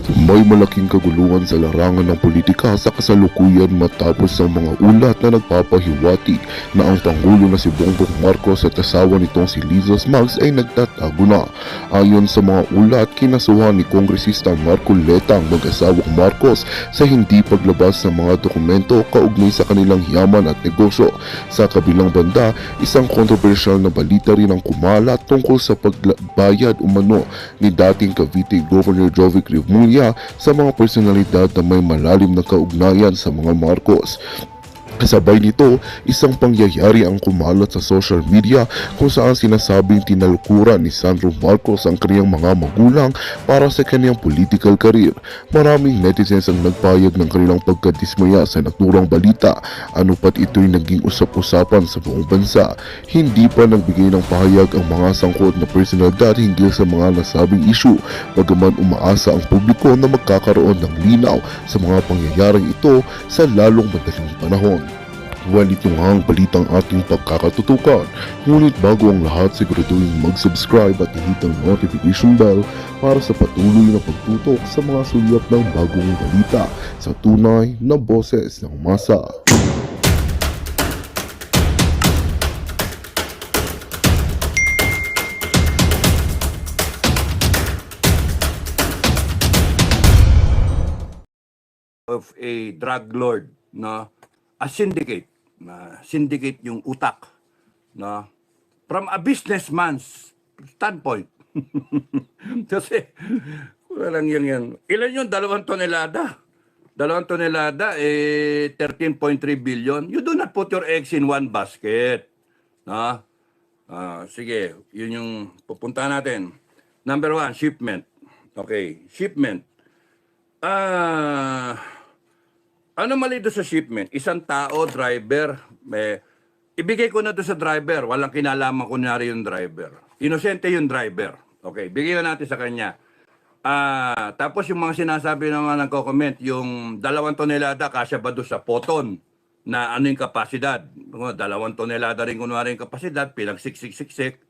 May malaking kaguluhan sa larangan ng politika sa kasalukuyan matapos ang mga ulat na nagpapahiwatig na ang Pangulo na si Bongbong Marcos at asawa nitong si Lizos Mags ay nagtatago na. Ayon sa mga ulat, kinasuhan ni Kongresista Marco Leta ang mag-asawang Marcos sa hindi paglabas ng mga dokumento kaugnay sa kanilang yaman at negosyo. Sa kabilang banda, isang kontrobersyal na balita rin ang kumalat tungkol sa pagbayad umano ni dating Cavite Governor Jovic Remulla sa mga personalidad na may malalim na kaugnayan sa mga Marcos. Kasabay nito, isang pangyayari ang kumalat sa social media kung saan sinasabing tinalukuran ni Sandro Marcos ang kanyang mga magulang para sa kanyang political career. Maraming netizens ang nagpayag ng kanilang pagkadismaya sa naturang balita, ano pat ito'y naging usap-usapan sa buong bansa. Hindi pa nagbigay ng pahayag ang mga sangkot na personalidad hinggil sa mga nasabing issue, bagaman umaasa ang publiko na magkakaroon ng linaw sa mga pangyayaring ito sa lalong madaling panahon. Well, ito nga ang balitang ating pagkakatutukan. Ngunit bago ang lahat, siguraduhin mag-subscribe at i-hit ang notification bell para sa patuloy na pagtutok sa mga sulyap ng bagong balita sa tunay na boses ng masa. Of a drug lord, no? A syndicate, syndicate yung utak, no? From a businessman's standpoint. Kasi walang yan. Ilan yung 2 tonelada? 2 tonelada, 13.3 billion. You do not put your eggs in one basket. No? Sige, yun yung pupunta natin. Number 1, shipment. Okay, shipment. Ano mali doon sa shipment? Isang tao, driver, ibigay ko na doon sa driver. Walang kinalaman kunyari yung driver. Inosente yung driver. Okay, bigyan natin sa kanya. Tapos yung mga sinasabi naman nagko-comment, yung 2 tonelada kasya ba doon sa poton na ano yung kapasidad? 2 tonelada rin kunwari yung kapasidad, pinagsiksik-siksik.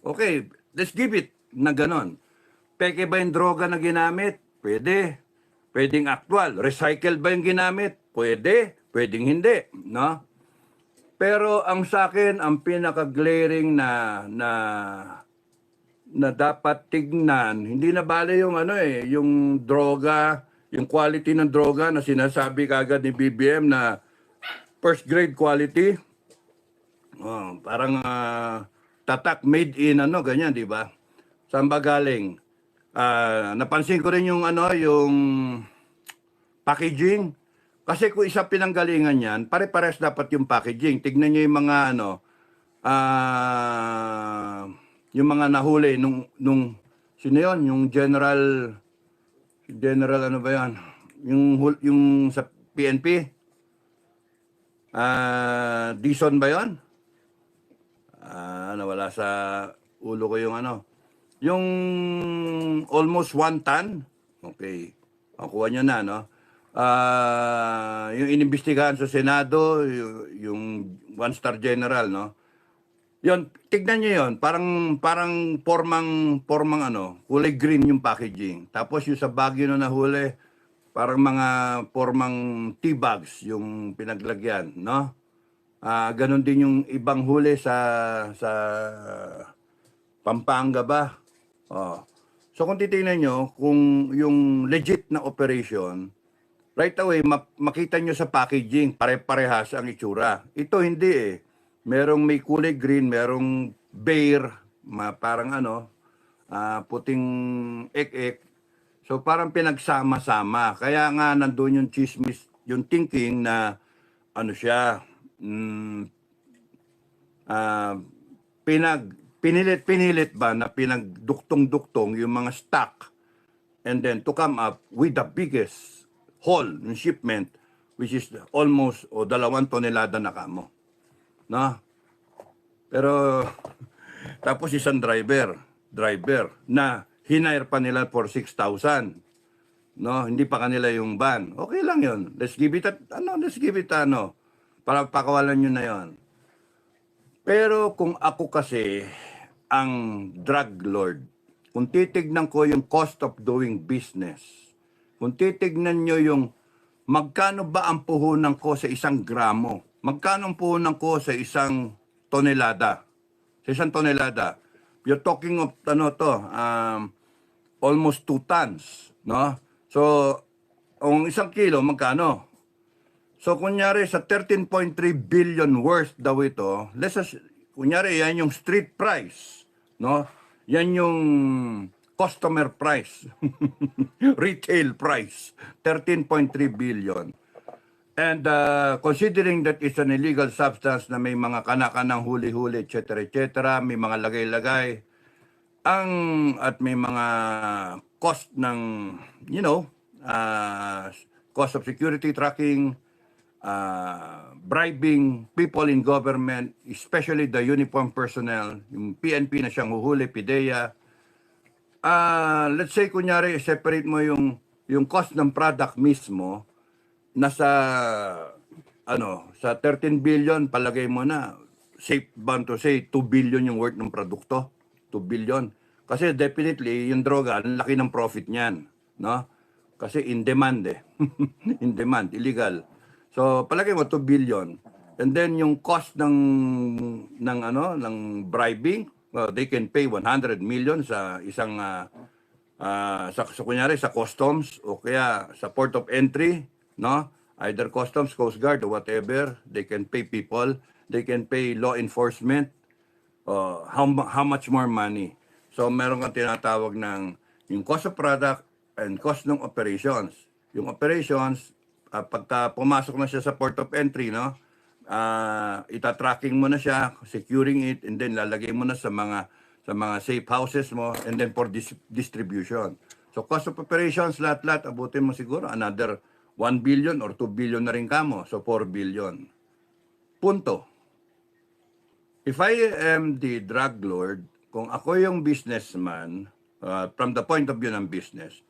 Okay, let's give it na ganon. Peke ba yung droga na ginamit? Pwede. Pwedeng actual. Recycle ba yung ginamit? Pwede. Pwedeng hindi. No? Pero ang sa akin, ang pinaka-glaring na dapat tignan, hindi na bale yung yung droga, yung quality ng droga na sinasabi kagad ni BBM na first grade quality. Parang tatak made in ganyan, di ba? Saan ba galing? Napansin ko rin yung yung packaging. Kasi kung isa pinanggalingan yan, pare-pares dapat yung packaging. Tignan niyo yung mga yung mga nahuli nung sino yun? Yung general ano ba yan? Yung sa PNP? Dison ba yun? Nawala sa ulo ko yung yung almost 1 ton. Okay. Makuha nyo na, no? Yung inimbestigahan sa Senado, yung 1-star general, no? Yon, tignan nyo yon. Parang formang kulay green yung packaging. Tapos yung sa Baguio na nahuli, parang mga formang tea bags yung pinaglagyan, no? Ganon din yung ibang huli sa Pampanga ba? So kung titingnan nyo, kung yung legit na operation, right away, makita nyo sa packaging, pare-parehas ang itsura. Ito hindi eh. Merong may kulay green, merong beige, parang puting ek-ek. So parang pinagsama-sama. Kaya nga nandun yung chismis, yung thinking na siya, pinilit ba na pinagduktong-duktong yung mga stock and then to come up with the biggest haul in shipment, which is almost 2 tonelada na kamo. No? Pero tapos isang driver na hinire pa nila for 6,000. No, hindi pa kanila yung van. Okay lang 'yon. Let's give it para pakawalan nyo na 'yon. Pero kung ako kasi ang drug lord, kung titignan ko yung cost of doing business kung titignan nyo yung magkano ba ang puhunan ko sa isang gramo, magkano ang puhunan ko sa isang tonelada, you're talking of almost 2 tons, no? So, ang isang kilo, magkano? So, kunyari, sa 13.3 billion worth daw ito, kunyari, yan yung street price, no? Yan yung customer price, retail price, 13.3 billion. And considering that it's an illegal substance na may mga kanakanang huli-huli, etc., may mga lagay-lagay, at may mga cost ng, cost of security tracking, bribing people in government, especially the uniform personnel, yung PNP na siyang huhuli, PIDEA. Let's say, kunyari, separate mo yung cost ng product mismo, nasa, sa 13 billion, palagay mo na, safe bound to say, 2 billion yung worth ng produkto. 2 billion. Kasi definitely, yung droga, ang laki ng profit niyan. No? Kasi in demand in demand, illegal. So, palagay mo 2 billion. And then yung cost ng bribing, they can pay 100 million sa isang kunyari sa customs o kaya sa port of entry, no? Either customs, coast guard or whatever, they can pay people, they can pay law enforcement. How much more money? So meron kang tinatawag ng yung cost of product and cost ng operations. Yung operations, pagka pumasok na siya sa port of entry, no? Ita-tracking mo na siya, securing it, and then lalagay mo na sa mga safe houses mo, and then for distribution. So cost of operations, lahat-lahat, abutin mo siguro another 1 billion or 2 billion na rin kamo. So 4 billion. Punto. If I am the drug lord, kung ako yung businessman, from the point of view ng business,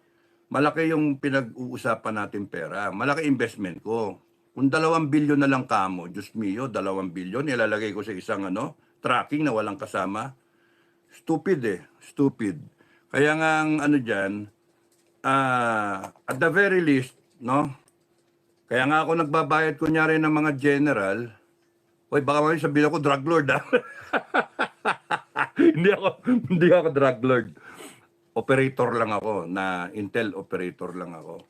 malaki yung pinag-uusapan natin pera. Malaki investment ko. Kung 2 billion na lang kamo, Diyos mio, 2 billion, ilalagay ko sa isang tracking na walang kasama. Stupid Stupid. Kaya nga ang dyan, at the very least, no? Kaya nga ako nagbabayad kunyari ng mga general. Hoy, baka may sabihin ako drug lord hindi ako drug lord. Operator lang ako, na intel operator lang ako.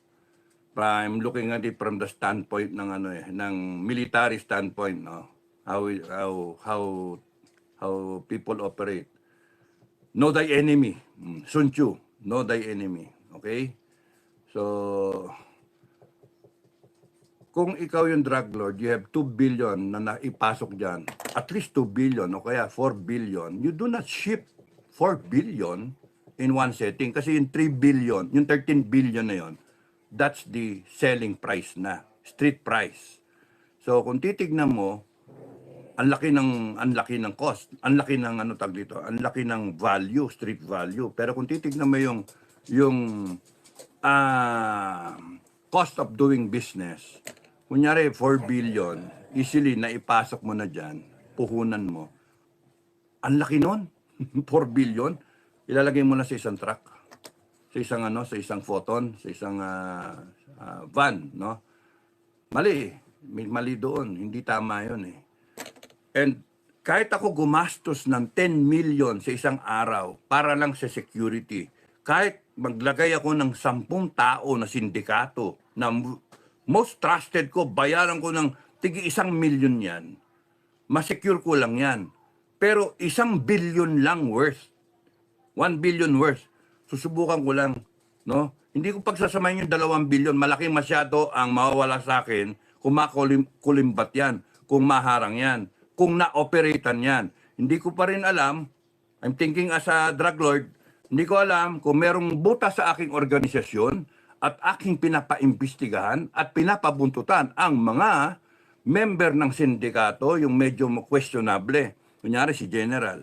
I'm looking at it from the standpoint ng ng military standpoint, no? How people operate. Know thy enemy. Sun Tzu, know thy enemy. Okay? So, kung ikaw yung drug lord, you have 2 billion na naipasok dyan, at least 2 billion o kaya 4 billion, you do not ship 4 billion in one setting. Kasi yung 3 billion, yung 13 billion na yon, that's the selling price na, street price. So kung titignan mo, ang laki ng cost, ang laki ng ang laki ng value, street value. Pero kung titignan mo yung cost of doing business, kunyari 4 billion, easily na ipasok mo na dyan, puhunan mo. Ang laki nun, 4 billion, ilalagay mo na sa isang truck, sa isang photon, sa isang van, no? Mali, may mali doon, hindi tama yun eh. And kahit ako gumastos ng 10 million sa isang araw para lang sa security, kahit maglagay ako ng 10 tao na sindikato, na most trusted ko, bayaran ko ng tigi 1 million yan, masecure ko lang yan. Pero 1 billion lang worth, 1 billion worth, susubukan ko lang, no? Hindi ko pagsasamahin yung 2 billion, malaki masyado ang mawawala sa akin kung makulimbat yan, kung maharang yan, kung na-operatan yan. Hindi ko pa rin alam, I'm thinking as a drug lord, hindi ko alam kung merong butas sa aking organisasyon at aking pinapaimbestigahan at pinapabuntutan ang mga member ng sindikato, yung medyo questionable. Kunyari si General,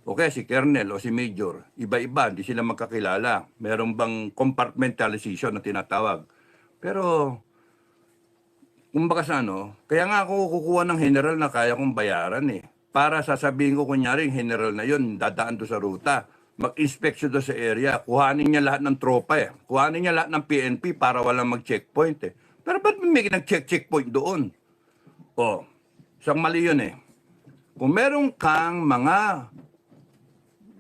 o kaya si Colonel o si Major, iba-iba, hindi sila magkakilala. Meron bang compartmentalization na tinatawag. Pero, kumbaga sa kaya nga ako kukuha ng general na kaya kong bayaran eh. Para sasabihin ko kunyari, yung general na yun, dadaan to sa ruta. mag-inspection doon sa area. Kuhanin niya lahat ng tropa eh. Kuhanin niya lahat ng PNP para walang mag-checkpoint eh. Pero ba't may nag-checkpoint doon? O, isang mali yun eh. Kung meron kang mga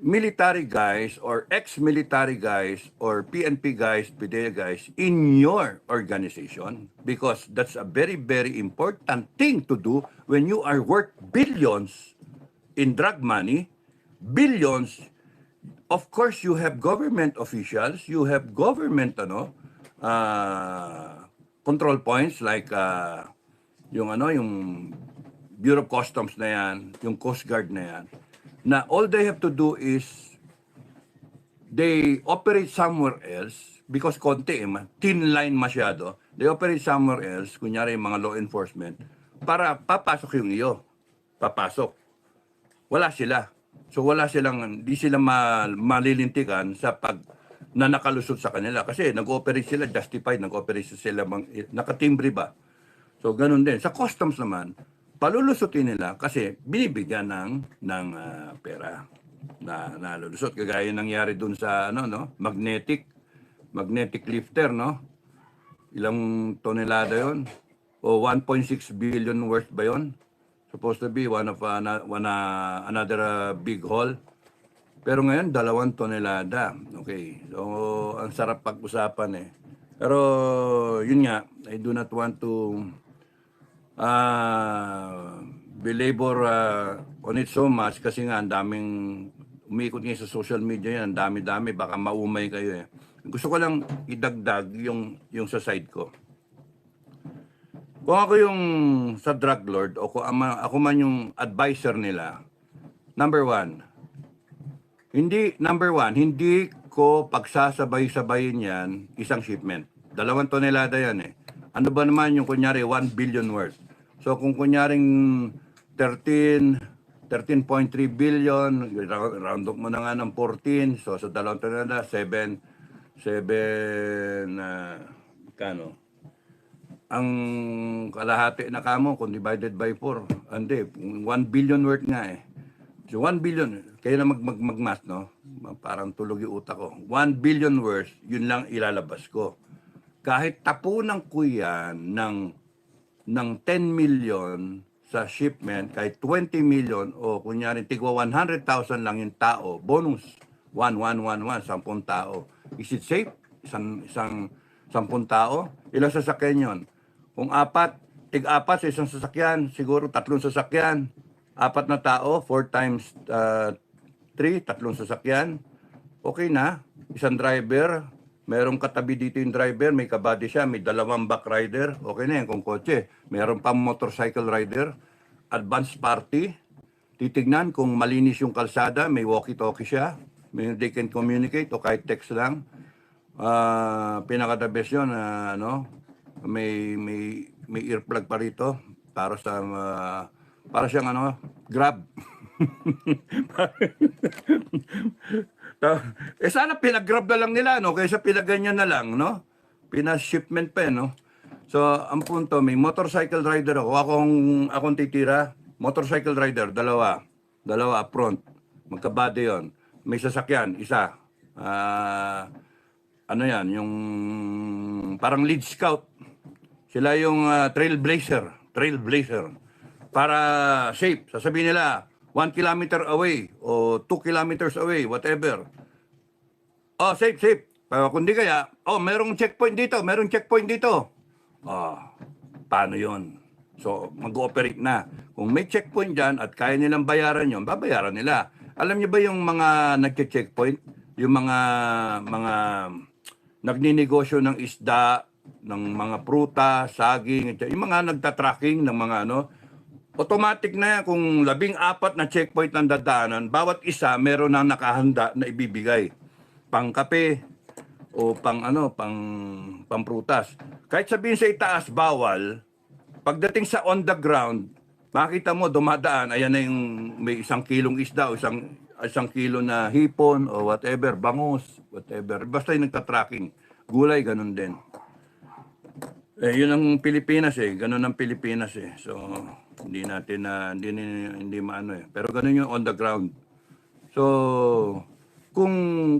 military guys or ex-military guys or PNP guys, PDEA guys in your organization, because that's a very, very important thing to do when you are worth billions in drug money, billions. Of course, you have government officials, you have government control points like yung Bureau of Customs na yan, yung Coast Guard na yan, na all they have to do is they operate somewhere else because konti, thin line masyado. They operate somewhere else, kunyari yung mga law enforcement, para papasok yung iyo. Papasok. Wala sila. So wala silang, di sila malilintikan sa pag na nakalusot sa kanila. Kasi nag-operate sila, justified, nag-operate sila, nakatimbre ba? So ganun din. Sa customs naman, palulusutin nila kasi binibigyan ng pera na nalulusot. Kagaya nangyari dun sa magnetic lifter, no? Ilang tonelada yon? O 1.6 billion worth ba yon? Supposed to be another big haul. Pero ngayon, 2 tonelada. Okay. So, ang sarap pag-usapan eh. Pero, yun nga, I do not want to belabor on it so much kasi nga ang daming umiikot ngayon sa social media yan, ang dami-dami, baka maumay kayo eh. Gusto ko lang idagdag yung sa side ko. Kung ako yung sa drug lord o kung ako man yung advisor nila, number one, hindi ko pagsasabay-sabayin yan isang shipment. 2 tonelada yan eh. Ano ba naman yung kunyari 1 billion worth? So kung kunyaring 13.3 billion, round up mo na nga ng 14, so sa 2 tonelada, 7, kano? Ang kalahati na kamo kung divided by 4, hindi, 1 billion worth nga eh. So 1 billion, kaya na mag-math, no? Parang tulog yung utak ko. 1 billion worth, yun lang ilalabas ko. Kahit tapunan ko yan ng 10 million sa shipment, kahit 20 million o kunyari tigwa 100,000 lang yung tao, bonus, 10 tao. Is it safe? Isang 10 tao? Ilang sasakyan yun? Kung tig-4 sa isang sasakyan, siguro 3 sasakyan, 4 na tao, 4 times 3, 3 sasakyan, okay na. Isang driver, merong katabi dito yung driver, may kabady siya, may 2 back rider, okay na yan kung kotse. Meron pang motorcycle rider, advance party, titignan kung malinis yung kalsada, may walkie-talkie siya, they can communicate o kahit text lang. Pinaka-the best yun, may earplug pa rito para siyang Grab. Sana pinag-grab na lang nila, no? Kaysa pinaganyan na lang, no? Pina-shipment pa, no? So, ang punto, may motorcycle rider ako. Akong titira. Motorcycle rider, dalawa front. Magkabady yon. May sasakyan, isa. Ano yan? Yung parang lead scout. Sila yung trailblazer. Para safe. Sasabihin nila, 1 kilometer away o 2 kilometers away, whatever. Oh, safe. Kung di kaya, merong checkpoint dito. Paano yon? So, mag-ooperate na. Kung may checkpoint dyan at kaya nilang bayaran yon, babayaran nila. Alam niyo ba yung mga nagche-checkpoint? Yung mga nagninegosyo ng isda, ng mga pruta, saging, yung mga nagtatracking ng mga automatic na yan, kung 14 na checkpoint ng dadaanan, bawat isa meron na nakahanda na ibibigay. Pang kape o pang prutas. Kahit sabihin sa itaas, bawal, pagdating sa on the ground, makita mo dumadaan, ayan na yung may 1 kilong isda o isang kilo na hipon o whatever, bangus, whatever. Basta yung nagtatracking. Gulay, ganun din. Yun ang Pilipinas ganun ang Pilipinas So, hindi natin hindi maano Pero ganun yung on the ground. So, kung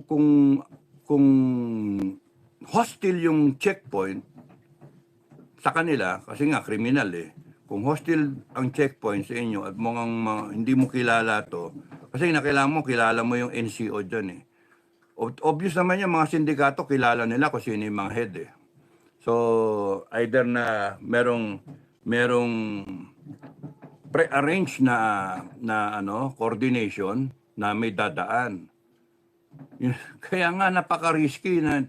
kung kung hostile yung checkpoint sa kanila, kasi nga kriminal eh. Kung hostile ang checkpoint sa inyo at hindi mo kilala to, kasi kailangan mo kilala mo yung NCO dyan eh. Obvious naman yung mga sindikato, kilala nila kung sino yung mga head eh. So, either na merong pre-arrange na coordination na may dadaan. Kaya nga napaka-risky na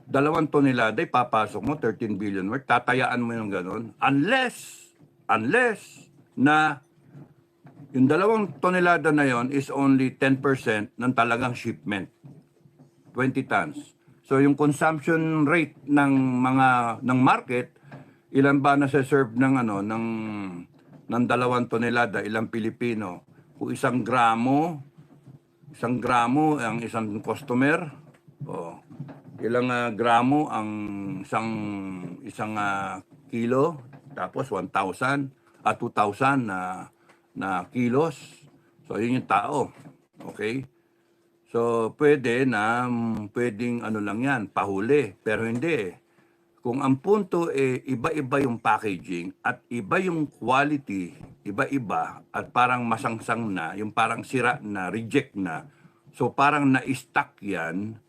2 tonelada papasok mo 13 billion worth, tatayaan mo yung ganun. Unless na yung 2 tonelada na yon is only 10% ng talagang shipment. 20 tons. So yung consumption rate ng market, ilan ba na serve ng ng 2 tonelada, ilang Pilipino? Kung 1 gramo ang isang customer, ilang gramo ang isang kilo, tapos 1,000 at 2,000 na kilos. So yun yung tao. Okay? So pwedeng lang yan, pahuli, pero hindi. Kung ang punto iba-iba yung packaging at iba yung quality, iba-iba at parang masangsang na, yung parang sira na, reject na. So parang na-stuck yan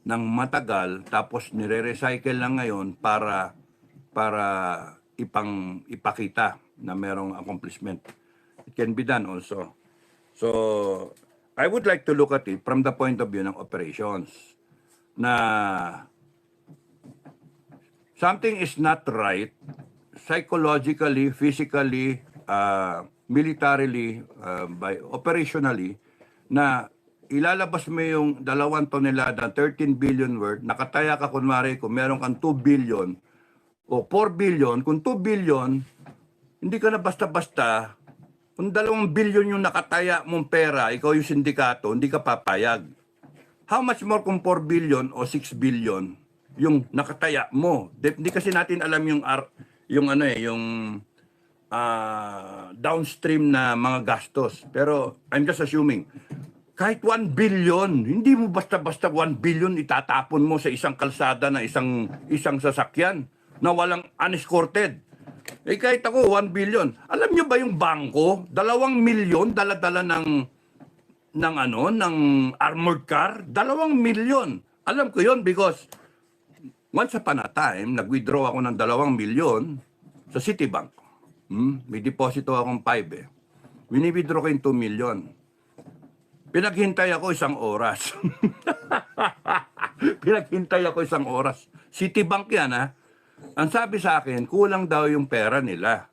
ng matagal, tapos nire-recycle lang ngayon para ipakita na merong accomplishment. It can be done also. So I would like to look at it from the point of view ng operations, na something is not right psychologically, physically, militarily, operationally, na ilalabas mo yung 2 tonelada, 13 billion worth, nakataya ka kunwari kung meron kang 2 billion o 4 billion, kung 2 billion, hindi ka na basta-basta, kung 2 billion yung nakataya mong pera, ikaw yung sindikato, hindi ka papayag. How much more kung 4 billion o 6 billion yung nakataya mo? Hindi kasi natin alam yung downstream na mga gastos. Pero I'm just assuming, kahit 1 billion, hindi mo basta-basta 1 billion itatapon mo sa isang kalsada na isang sasakyan na walang unescorted. Kahit ako, 1 billion. Alam nyo ba yung bangko, 2 milyon dala-dala ng armored car? 2 milyon. Alam ko yon because once upon a time, nag-withdraw ako ng 2 milyon sa Citibank. May deposito akong 5 eh. Wini-withdraw ko yung 2 milyon. Pinaghintay ako 1 oras. Pinaghintay ako 1 oras. Citibank yan ha. Ang sabi sa akin, kulang daw yung pera nila.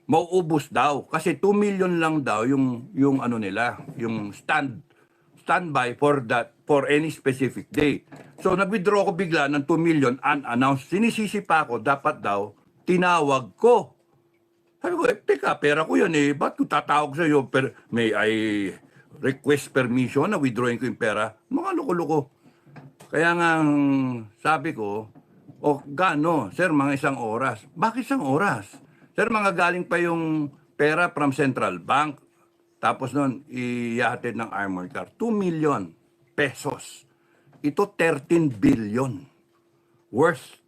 Mauubos daw. Kasi 2 million lang daw yung nila, yung standby for any specific day. So nag-withdraw ko bigla ng 2 million unannounced. Sinisisi pa ako, dapat daw, tinawag ko. Sabi ko, teka, pera ko yan eh. Ba't ko tatawag sa iyo? May I request permission na withdrawing ko yung pera? Mga loko-loko. Kaya nga, sabi ko, gaano? Sir, mga 1 oras. Bakit 1 oras? Sir, mga galing pa yung pera from Central Bank. Tapos nun, iyahatid ng armored car. 2 million pesos. Ito 13 billion worth.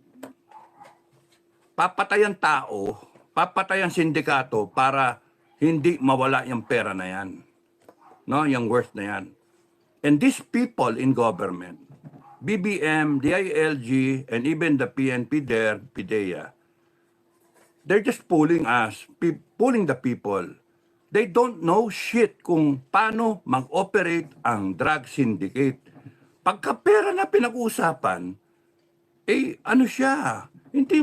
Papatay ang tao, papatay ang sindikato para hindi mawala yung pera na yan. No, yung worth na yan. And these people in government, BBM, DILG, and even the PNP there, PIDEA, they're just pulling the people. They don't know shit kung paano mag-operate ang drug syndicate. Pagka pera na pinag-uusapan, ano siya? Hindi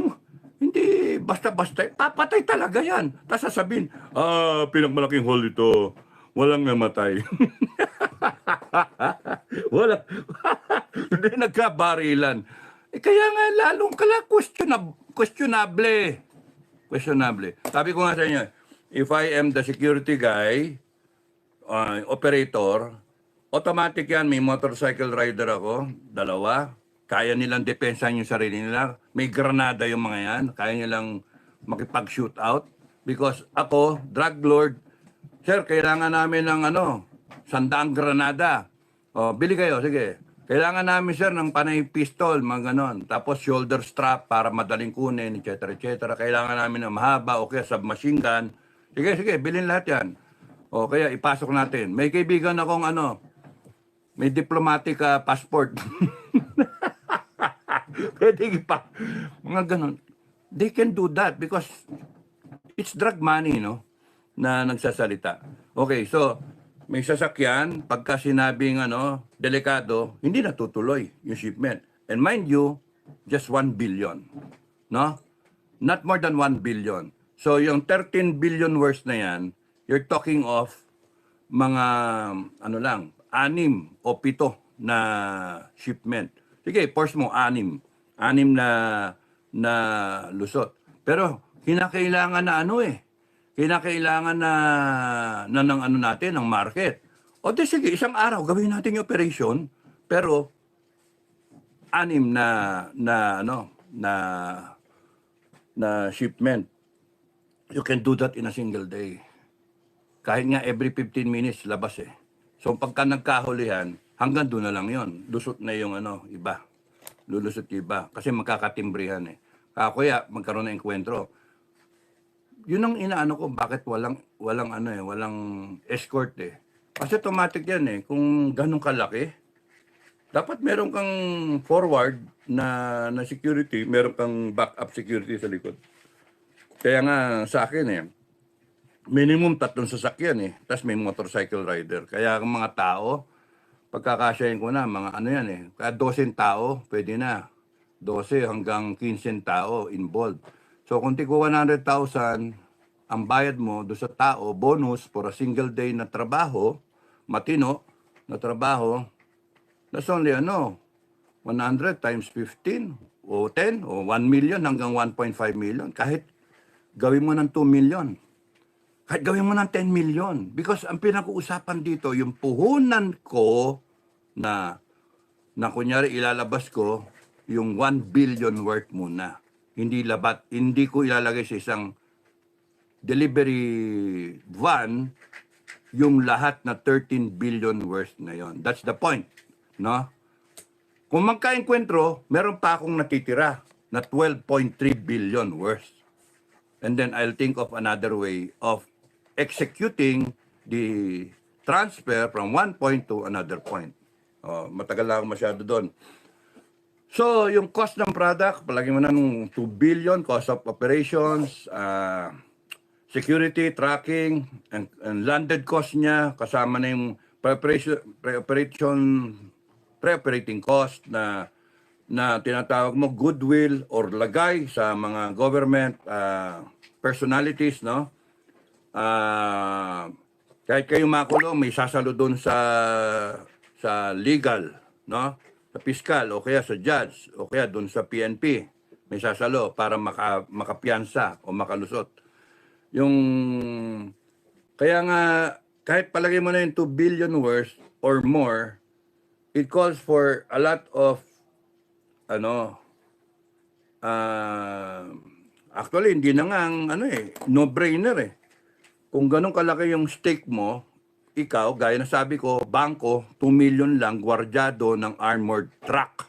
basta-basta. Papatay talaga yan. Tapos sasabihin, pinagmalaking hole ito. Walang namatay. Wala. Hindi nagkabarilan. Kaya nga lalong questionable. Sabi ko nga sa inyo, if I am the security guy, operator, automatic yan, may motorcycle rider ako, 2. Kaya nilang depensahan yung sarili nila. May granada yung mga yan. Kaya nilang makipag-shoot out. Because ako, drug lord, sir, kailangan namin ng 100 granada. Oh, bili kayo, sige. Kailangan namin, sir, ng panay pistol, mga ganon. Tapos shoulder strap para madaling kunin, etc. etc. Kailangan namin ng mahaba o kaya submachine gun. Sige, sige, bilhin lahat yan. O kaya ipasok natin. May kaibigan akong may diplomatic passport. Pwede pa. Mga ganon. They can do that because it's drug money, no? Na nagsasalita. Okay, so may sasakyan, pagka sinabing delikado, hindi natutuloy yung shipment. And mind you, just 1 billion. No? Not more than 1 billion. So yung 13 billion worth na yan, you're talking of mga lang, 6 o 7 na shipment. Sige, force mo 6. 6 na lusot. Pero kinakailangan na kinakailangan ng natin, ng market. O di sige, isang araw gawin natin yung operation, pero 6 na shipment. You can do that in a single day. Kahit nga every 15 minutes labas eh. So pagka nagkahulihan, hanggang doon na lang yon. Lusot na yung iba. Lulusot yung iba. Kasi magkakatimbrihan eh. Kaya magkaroon ng enkwentro. Yun ang inaano ko, bakit walang escort eh. Kasi automatic yan eh. Kung ganun kalaki, dapat meron kang forward na security, meron kang backup security sa likod. Kaya nga sa akin eh, minimum 3 sasakyan eh. Tapos may motorcycle rider. Kaya ang mga tao, pagkakasyahin ko na, mga yan eh. Kaya 12 tao, pwede na. 12 hanggang 15 tao involved. So kung tigo 100,000, ang bayad mo do sa tao, bonus for a single day na trabaho, matino na trabaho, that's only 100 times 15 o 10 o 1 million hanggang 1.5 million. Kahit gawin mo ng 2 million. Kahit gawin mo ng 10 million. Because ang pinag-uusapan dito, yung puhunan ko na kunyari ilalabas ko, yung 1 billion worth muna. Hindi ko ilalagay sa isang delivery van yung lahat na 13 billion worth na yon. That's the point, no? Kung magkaenkwentro, meron pa akong natitira na 12.3 billion worth. And then I'll think of another way of executing the transfer from one point to another point. Matagal na ako masyado doon. So, yung cost ng product, palagi mo na ng 2 billion, cost of operations, security, tracking, and landed cost niya, kasama na yung pre-operating cost na tinatawag mo goodwill or lagay sa mga government personalities, no? Kahit kayo makulong, may sasalo doon sa legal, no? Sa fiscal o kaya sa judge o kaya doon sa PNP, may sasalo para makapiyansa o makalusot. Kaya nga, kahit palagay mo na yung 2 billion worth or more, it calls for a lot of actually hindi na nga no-brainer eh. Kung ganun kalaki yung stake mo, ikaw, gaya na sabi ko, bangko, 2 million lang, gwardyado ng armored truck.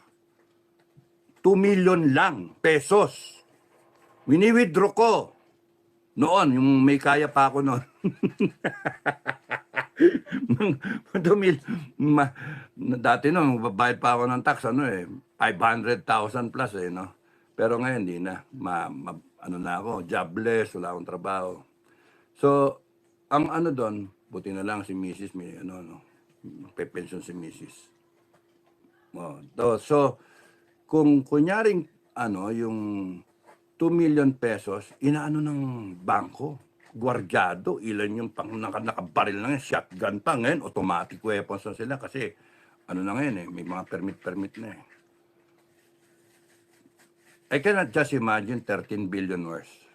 2 million lang pesos. Wini-withdraw ko. Noon, yung may kaya pa ako noon. Dati babayad pa ako ng tax, 500,000 plus no? Pero ngayon, hindi na. Na ako, jobless, wala akong trabaho. So, ang doon, buti na lang si Mrs. may pe-pension si Mrs. So, kung kunyaring yung 2 million pesos, inaano ng bangko, gwardyado, ilan yung nakabaril na ngayon, shotgun pa ngayon, automatic weapons na sila kasi na ngayon may mga permit na eh. I cannot just imagine 13 billion worth.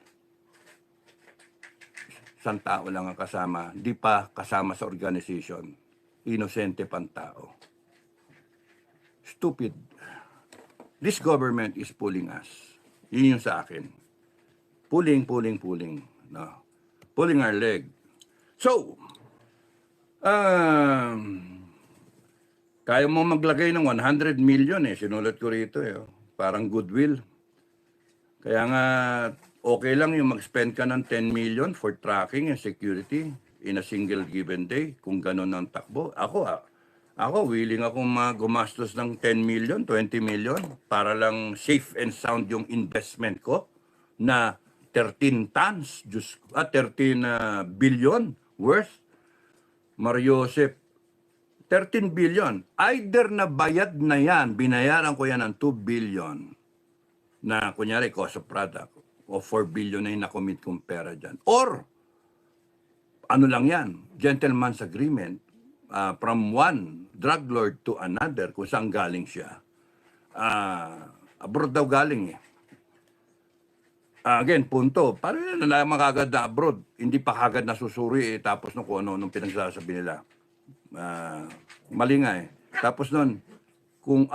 Isang tao lang ang kasama, di pa kasama sa organization. Inosente pang tao. Stupid. This government is pulling us. Yun yung sa akin. Pulling. No? Pulling our leg. So, Kaya mo maglagay ng 100 million eh. Sinulat ko rito eh. Parang goodwill. Kaya nga, okay lang yung mag-spend ka ng 10 million for tracking and security in a single given day, kung ganun ang takbo. Ako willing akong gumastos ng 10 million, 20 million para lang safe and sound yung investment ko na 13 tons, 13 billion worth. Mariosep, 13 billion. Either na bayad na yan, binayaran ko yan ng 2 billion na kunyari cost of product o 4 billion na yung nakomit kong pera dyan. Or, ano lang yan, gentleman's agreement from one drug lord to another kung saan galing siya. Abroad daw galing eh. Again, punto. Paano yun nalaman kagad na abroad? Hindi pa kagad nasusuri eh, tapos kung ano pinagsasabi nila. Mali nga eh. Tapos nun, kung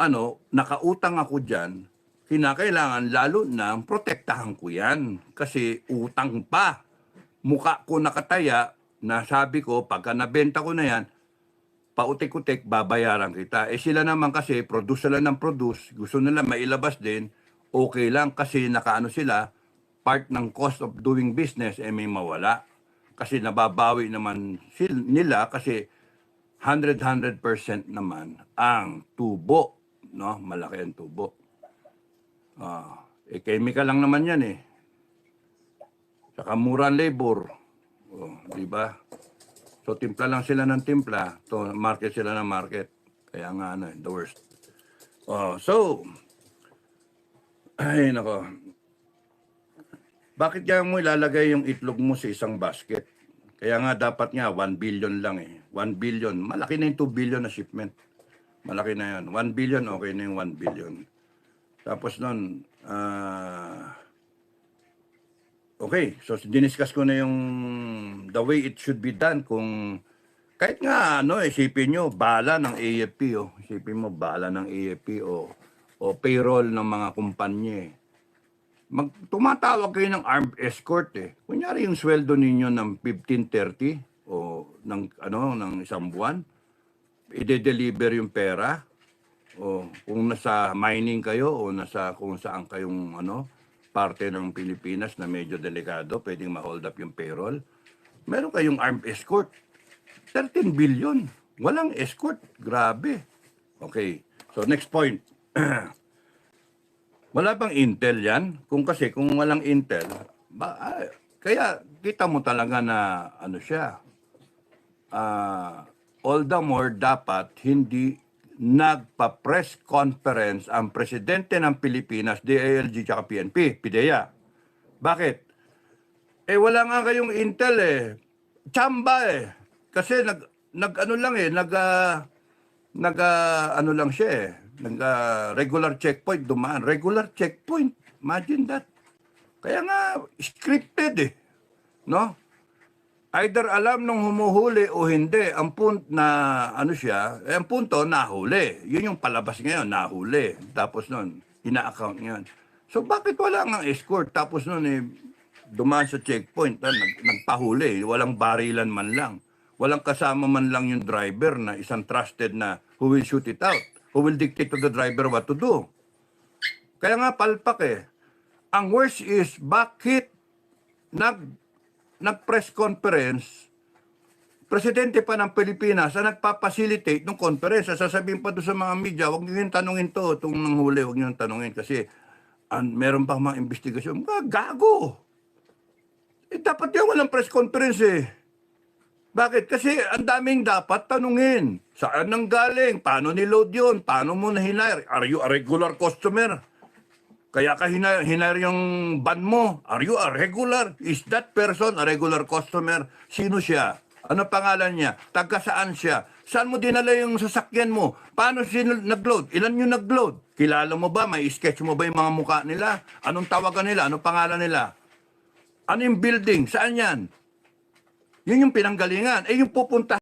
nakautang ako dyan, kinakailangan lalo na protektahan ko yan. Kasi utang pa. Mukha ko nakataya na sabi ko, pagka nabenta ko na yan, pautik-utik, babayaran kita. Eh sila naman kasi, produce sila ng produce, gusto nila mailabas din, okay lang kasi nakaano sila, part ng cost of doing business, may mawala. Kasi nababawi naman nila kasi 100% naman ang tubo. No? Malaki ang tubo. Chemical lang naman yan eh. Saka mura ang labor. Di ba? So timpla lang sila ng timpla, to market sila ng market. Kaya nga the worst. So ay nako. Bakit kaya mo ilalagay yung itlog mo sa isang basket? Kaya nga dapat nga 1 billion lang eh. 1 billion, malaki na yung 2 billion na shipment. Malaki na yan. 1 billion, okay na yung 1 billion. Tapos nun, okay, so diniscuss ko na yung the way it should be done. Kung kahit nga isipin nyo, bala ng AFP isipin mo, bala ng AFP o payroll ng mga kumpanya tumatawag kayo ng armed escort eh. Kunyari yung sweldo ninyo ng 15-30 o ng isang buwan, i-deliver yung pera o kung nasa mining kayo o nasa kung saan kayong parte ng Pilipinas na medyo delikado, pwedeng ma-hold up yung payroll. Meron kayong armed escort. 13 billion. Walang escort. Grabe. Okay. So next point. Wala bang intel yan? Kung walang intel, kaya kita mo talaga na siya. All the more dapat hindi nagpa-press conference ang presidente ng Pilipinas, DILG at PNP, PIDEA. Bakit? Wala nga kayong intel eh. Chamba eh. Kasi lang siya eh. Regular checkpoint dumaan. Regular checkpoint. Imagine that. Kaya nga, scripted eh. No? Either alam nung humuhuli o hindi, ang punto na ang punto, nahuli. Yun yung palabas ngayon, nahuli. Tapos nun, ina-account ngayon. So bakit wala nga escort? Tapos nun dumaan sa checkpoint, nagpahuli. Walang barilan man lang. Walang kasama man lang yung driver na isang trusted na who will shoot it out. Who will dictate to the driver what to do. Kaya nga palpak eh. Ang worst is, bakit nag-press conference, presidente pa ng Pilipinas na nagpa-facilitate ng conference, sasabihin pa doon sa mga media, huwag niyo yung tanungin itong nanghuli, huwag niyo yung tanungin kasi meron pang mga investigasyon. Gago! Dapat yung walang press conference eh. Bakit? Kasi ang daming dapat tanungin. Saan nang galing? Paano niload yun? Paano mo na-hinire? Are you a regular customer? Kaya ka hinire yung van mo. Are you a regular? Is that person a regular customer? Sino siya? Ano pangalan niya? Taga saan siya? Saan mo dinala yung sasakyan mo? Paano siya nag-load? Ilan yung nag-load? Kilala mo ba? May sketch mo ba yung mga mukha nila? Anong tawagan nila? Anong pangalan nila? Ano yung building? Saan yan? Yun yung pinanggalingan. Yung pupunta